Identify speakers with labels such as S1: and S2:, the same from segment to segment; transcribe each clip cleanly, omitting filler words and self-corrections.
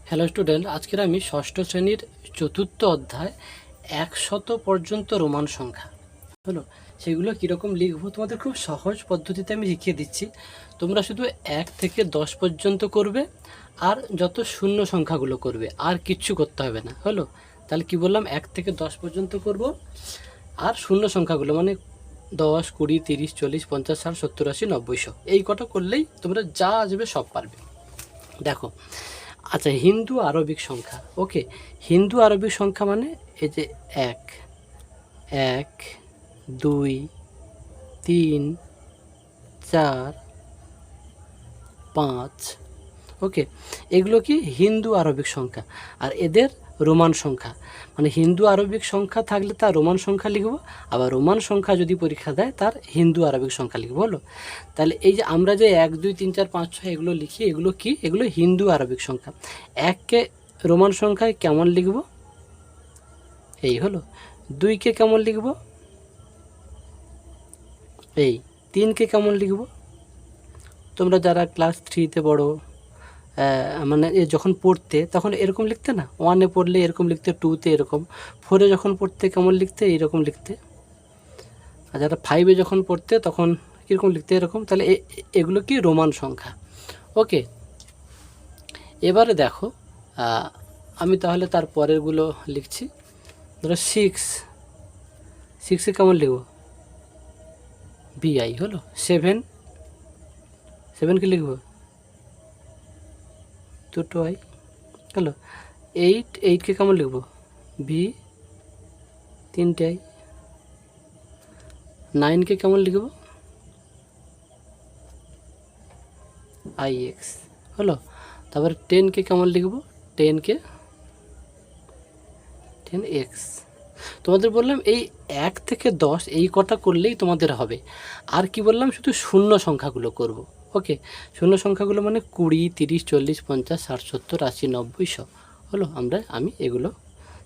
S1: Hello student, আজকের আমি ষষ্ঠ শ্রেণীর চতুর্থ অধ্যায় 100 পর্যন্ত রোমান সংখ্যা হলো সেগুলো কীরকম লিখবো তোমাদের খুব সহজ পদ্ধতিতে আমি শিখিয়ে দিচ্ছি। তোমরা শুধু 1 থেকে 10 পর্যন্ত করবে আর যত শূন্য সংখ্যাগুলো করবে, আর কিচ্ছু করতে হবে না। হলো, তাহলে কি বললাম, 1 থেকে 10 পর্যন্ত করব আর শূন্য সংখ্যাগুলো মানে 10, 20, 30, 40, 50, 60, 70, 80, 90, 100 এই কটা করলেই তোমরা যা আসবে সব পারবে। দেখো, আচ্ছা, হিন্দু আরবিক সংখ্যা। ওকে, হিন্দু আরবিক সংখ্যা মানে এই যে 1, 1, 2, 3, 4, 5। ওকে, এগুলো কি হিন্দু আরবিক সংখ্যা। আর এদের রোমান সংখ্যা, মানে হিন্দু আরবিক সংখ্যা থাকলে তার রোমান সংখ্যা লিখব, আবার রোমান সংখ্যা যদি পরীক্ষা দেয় তার হিন্দু আরবিক সংখ্যা লিখব। হলো, তাহলে এই যে আমরা যে 1, 2, 3, 4, 5, 6 এগুলো লিখি, এগুলো কি? এগুলো হিন্দু আরবিক সংখ্যা। 1কে রোমান সংখ্যায় কেমন লিখব? এই হলো। 2কে কেমন লিখব? এই। 3কে কেমন লিখব? তোমরা যারা ক্লাস 3তে পড়ো, মানে যখন পড়তে তখন এরকম লিখতে না, 1-এ পড়লে এরকম লিখতে, 2তে এরকম, 4-এ যখন পড়তে কেমন লিখতে? এইরকম লিখতে। আর যারা 5-এ যখন পড়তে তখন কীরকম লিখতে? এরকম। তাহলে এগুলো কি? রোমান সংখ্যা। ওকে, এবারে দেখো, আমি তাহলে তার পরেরগুলো লিখছি। ধরো 6-এ কেমন লিখব? BI। হলো। 7কে লিখব 2I। হলো। 8কে কেমন লিখব? B 3I। 9কে কেমন লিখব? IX। হলো। তারপরে 10কে কেমন লিখব? 10X। তোমাদের বললাম এই 1 থেকে 10 এই কটা করলেই তোমাদের হবে। আর কি বললাম? শুধু শূন্য সংখ্যাগুলো করব। ওকে, শূন্য সংখ্যাগুলো মানে 20, 30, 40, 50, 60, 70, 80, 90, 100। হলো, আমি এগুলো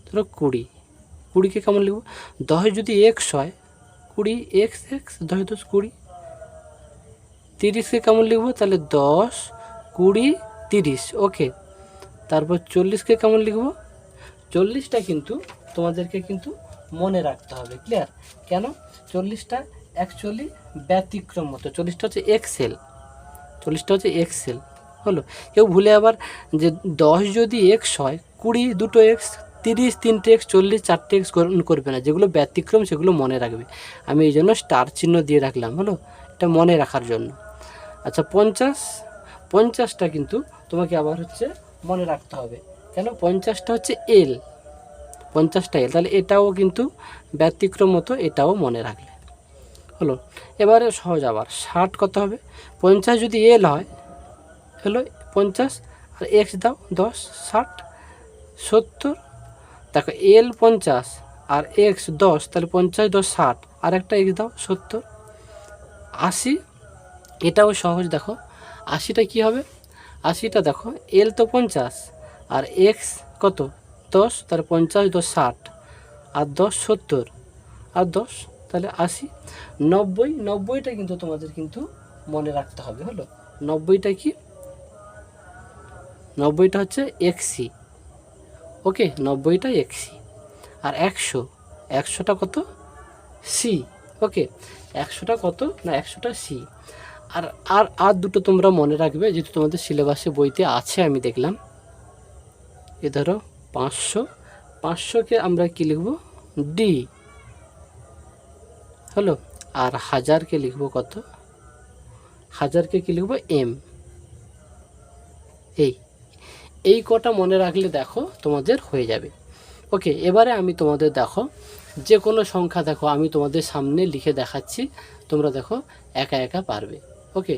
S1: ধরো 20কে কেমন লিখব? 10 যদি x হয় 20x, 10 10 20। 30কে কেমন লিখব? তাহলে 10, 20, 30। ওকে, তারপর 40কে কেমন লিখব? 40টা কিন্তু তোমাদেরকে কিন্তু মনে রাখতে হবে। ক্লিয়ার? কেন? 40টা অ্যাকচুয়ালি ব্যতিক্রম মতো। 40টা হচ্ছে এক্সেল। 40টা হচ্ছে এক্সেল। হলো, কেউ ভুলে আবার যে 10 যদি এক্স হয়, 20 দুটো এক্স, 30 তিনটে এক্স, 40 চারটে এক্স করবে না। যেগুলো ব্যতিক্রম সেগুলো মনে রাখবে। আমি এই জন্য স্টার চিহ্ন দিয়ে রাখলাম। হলো, এটা মনে রাখার জন্য। আচ্ছা, 50টা কিন্তু তোমাকে আবার হচ্ছে মনে রাখতে হবে। কেন? 50টা হচ্ছে এল, 50টা এল। তাহলে এটাও কিন্তু ব্যতিক্রম মতো, এটাও মনে রাখলে হলো। এবারে সহজ, আবার 60 কত হবে? 50 যদি এল হয়, হলো 50, আর এক্স দাও 10, 60, 70। দেখো, এল 50 আর এক্স 10, তাহলে 50, 10, 60, আর একটা এক্স দাও 70, 80। এটাও সহজ। দেখো 80টা কী হবে? 80টা দেখো, এল তো 50 আর এক্স কত? 10, তাহলে 50, 10, 60, আর 10 70, আর 10, তাহলে 80। 90টা কিন্তু তোমাদের কিন্তু মনে রাখতে হবে। হলো, 90টা কি? 90টা হচ্ছে এক্সি। ওকে, 90টা এক্সি। আর 100টা কত? সি। ওকে, 100টা কত? না, 100টা সি। আর আর আর দুটো তোমরা মনে রাখবে, যেহেতু তোমাদের সিলেবাসে বইতে আছে, আমি দেখলাম। এ ধরো 500কে আমরা কি লিখব? ডি। হলো, আর 1000কে লিখব কত? 1000কে কি লিখব? এম। এই কটা মনে রাখলে দেখো তোমাদের হয়ে যাবে। ওকে, এবারে আমি তোমাদের দেখো যে কোনো সংখ্যা দেখো আমি তোমাদের সামনে লিখে দেখাচ্ছি, তোমরা দেখো একা একা পারবে। ওকে,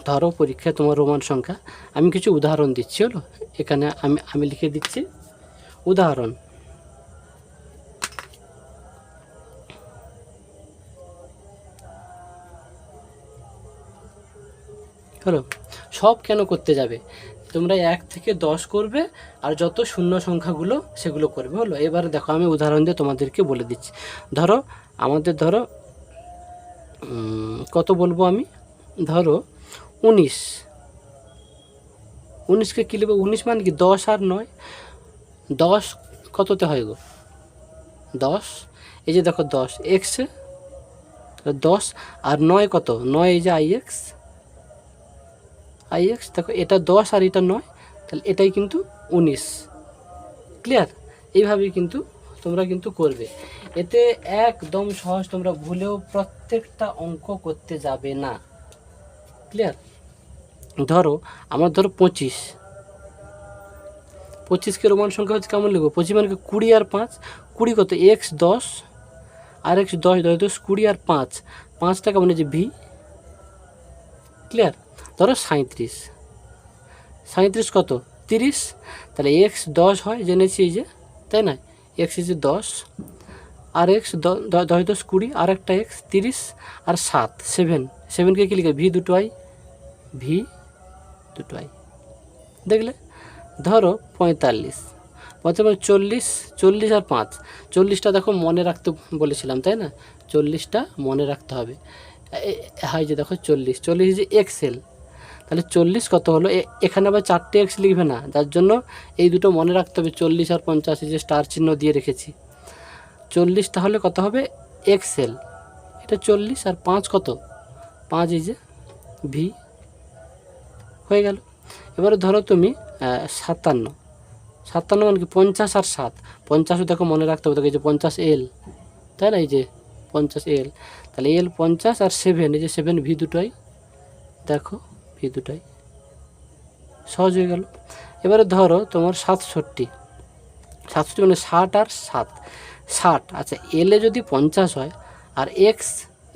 S1: ধরো পরীক্ষায় তোমার রোমান সংখ্যা, আমি কিছু উদাহরণ দিচ্ছি। হলো, এখানে আমি লিখে দিচ্ছি উদাহরণ। হলো, সব কেন করতে যাবে? তোমরা 1 থেকে 10 করবে আর যত শূন্য সংখ্যাগুলো সেগুলো করবে। হলো, এবারে দেখো আমি উদাহরণ দিয়ে তোমাদেরকে বলে দিচ্ছি। ধরো আমাদের কত বলবো আমি? ধরো 19। 19কে কী লিখবে? 19 মানে কি 10 আর 9, 10 কততে হয় গো? 10, এই যে দেখো 10 এক্সে 10 আর 9 কত? 9 এই যে আইএক্স দেখো এটা 10 আর এটা 9, তাহলে এটাই কিন্তু 19। ক্লিয়ার? এইভাবেই কিন্তু তোমরা কিন্তু করবে। এতে একদম সহজ, তোমরা ভুলেও প্রত্যেকটা অঙ্ক করতে যাবে না। ক্লিয়ার? ধরো আমার 25কে রোমান সংখ্যা হচ্ছে কেমন লিখবো? 25 মানে 20 আর 5, 20 কত? এক্স 10 আর এক্স 10, 10 10 20 আর 5, 5টা কেমন যে ভি। ক্লিয়ার? ধরো 37 কত? 30, তাহলে এক্স 10 হয় জেনেছি এই যে, তাই না? এক্স এই যে 10 আর এক্স 10 10 20 আর একটা এক্স 30 আর 7কে কী লিখে? ভি দুটো আই, দেখলে? ধরো 45, 40 আর 5, 40টা দেখো মনে রাখতে বলেছিলাম, তাই না? 40টা মনে রাখতে হবে। হয় যে দেখো 40 যে এক্সেল, তাহলে 40 কত হলো? এখানে আবার 4টে এক্স লিখবে না, যার জন্য এই দুটো মনে রাখতে হবে। 40 আর 50 যে স্টার চিহ্ন দিয়ে রেখেছি। 40 তাহলে কত হবে? এক্সেল, এটা 40 আর 5 কত? 5 এই যে ভি, হয়ে গেল। এবারে ধরো তুমি 57 মানে কি 50 আর 7, 50ও দেখো মনে রাখতে হবে, দেখো এই যে 50 এল, তাই না? এই যে 50 এল, তাহলে এল 50 আর 7, এই যে 7 ভি দুটোই, দেখো ভি দুটোই, সহজ হয়ে গেল। এবারে ধরো তোমার 67 মানে 60 আর 7, 60। আচ্ছা এলে যদি 50 হয় আর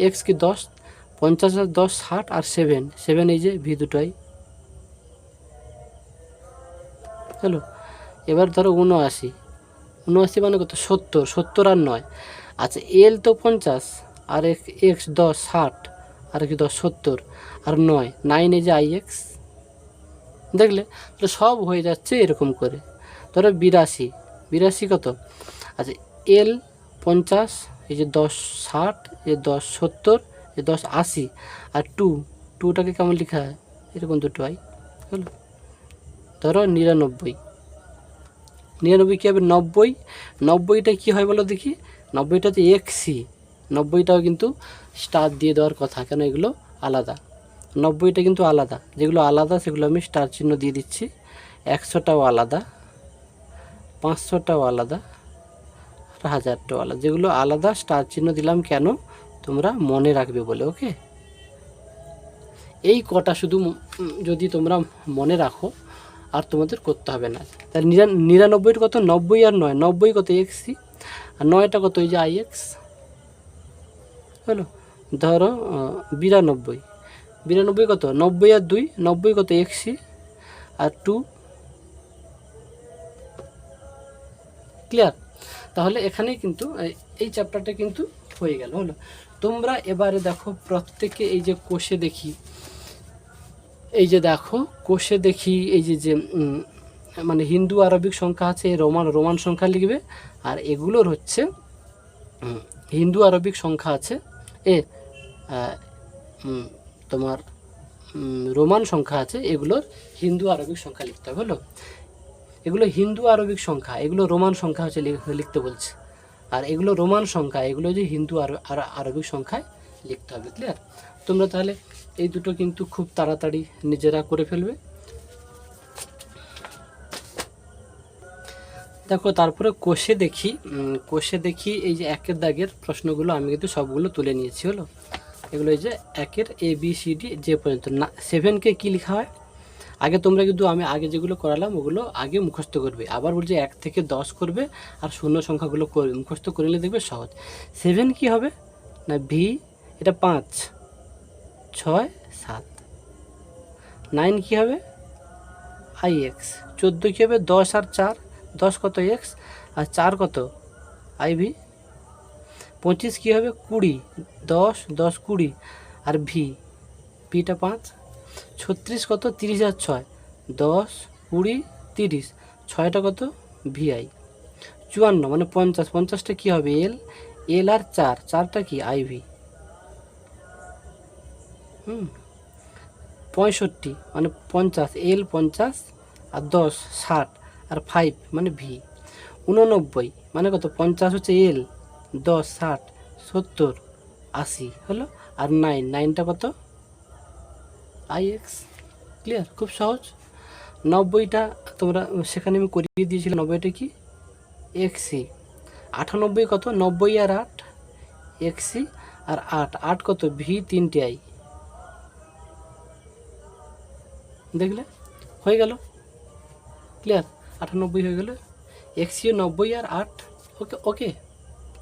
S1: এক্স কি 10, 50 আর 10 60 আর 7 এই যে ভি দুটোই, চলো। এবার ধরো 79 মানে কত? 70 আর 9। আচ্ছা এল তো 50 আর এক্স 10 60 আর কি 10 70 আর 9 এই যে আইএক্স, দেখলে? তাহলে সব হয়ে যাচ্ছে এরকম করে। ধরো 82 কত? আচ্ছা এল 50, এই যে 10 60, এই 10 70, এই 10 80 আর 2টাকে কেমন লেখা হয়? এরকম দুটো হয়, হলো। ধরো 99 কী হবে? 90টা কী হয় বলো দেখি? 90টাতে এক্সি, 90টাও কিন্তু স্টার দিয়ে দেওয়ার কথা, কেন এগুলো আলাদা। 90টা কিন্তু আলাদা, যেগুলো আলাদা সেগুলো আমি স্টার চিহ্ন দিয়ে দিচ্ছি। 100টাও আলাদা, 500টাও আলাদা আর 1000টাও আলাদা। যেগুলো আলাদা স্টার চিহ্ন দিলাম কেন? তোমরা মনে রাখবে বলে, ওকে? এই কটা শুধু যদি তোমরা মনে রাখো আর তোমাদের করতে হবে না। তাহলে 99 কত? 90 আর 9, 90 কত? এক্সি আর 9টা কত? এই যে আইএক্স, হলো। ধরো 92 কত? 90 আর 2, 90 কত? এক্সি আর 2, ক্লিয়ার? তাহলে এখানেই কিন্তু এই চ্যাপ্টারটা কিন্তু হয়ে গেল, হলো। তোমরা এবারে দেখো প্রত্যেকে এই যে কোষে দেখি, এই যে দেখো কোষে দেখি, এই যে মানে হিন্দু আরবিক সংখ্যা আছে, রোমান সংখ্যা লিখবে। আর এগুলোর হচ্ছে হিন্দু আরবিক সংখ্যা আছে, তোমার রোমান সংখ্যা আছে, এগুলোর হিন্দু আরবিক সংখ্যা লিখতে হবে, হলো। এগুলো হিন্দু আরবিক সংখ্যা, এগুলো রোমান সংখ্যা হচ্ছে লিখতে বলছে। আর এগুলো রোমান সংখ্যা, এগুলো যে হিন্দু আরবিক সংখ্যায় লিখতে হবে, ক্লিয়ার? তোমরা তাহলে এই দুটো কিন্তু খুব তাড়াতাড়ি নিজেরা করে ফেলবে। দেখো তারপরে কোষে দেখি এই যে 1 দাগের প্রশ্নগুলো আমি কিন্তু সবগুলো তুলে নিয়েছি, হলো। এগুলো এই যে 1 ABCD যে পর্যন্ত না। 7কে কী লেখা হয়? আগে তোমরা কিন্তু আমি আগে যেগুলো করালাম ওগুলো আগে মুখস্থ করবে। আবার বলছে 1 থেকে 10 করবে আর শূন্য সংখ্যাগুলো করবে, মুখস্থ করে নিলে দেখবে সহজ। 7 কি হবে না? ভি, এটা 5 6 7। 9 কী হবে? আইএক্স। 14 কী হবে? 10 আর 4, 10 কত? এক্স আর 4 কত? আইভি। 25 কী হবে? 20, 10 10 20 আর ভিটা 5। 36 কত? 30 আর 6, 10 20 30, 6টা কত? ভিআই। 54 মানে 50, 50টা কী হবে? এল আর 4টা কি? আইভি। 65 মানে 50, এল 50 আর 10 60 আর 5 মানে ভি। 89 মানে কত, 50 হচ্ছে এল, 10 60 70 80 হলো, আর 9টা কত, আই এক্স। ক্লিয়ার, খুব সহজ। 90টা তোমরা সেখানে আমি করিয়ে দিয়েছিলাম, 90টা কি এক্সি। 98 কত, 90 আর 8 এক্সি, আর 8 কত, ভি 3টে আই। দেখলে হয়ে গেল, ক্লিয়ার। 98 হয়ে গেল, এক্সিও 90 আর 8। ওকে ওকে।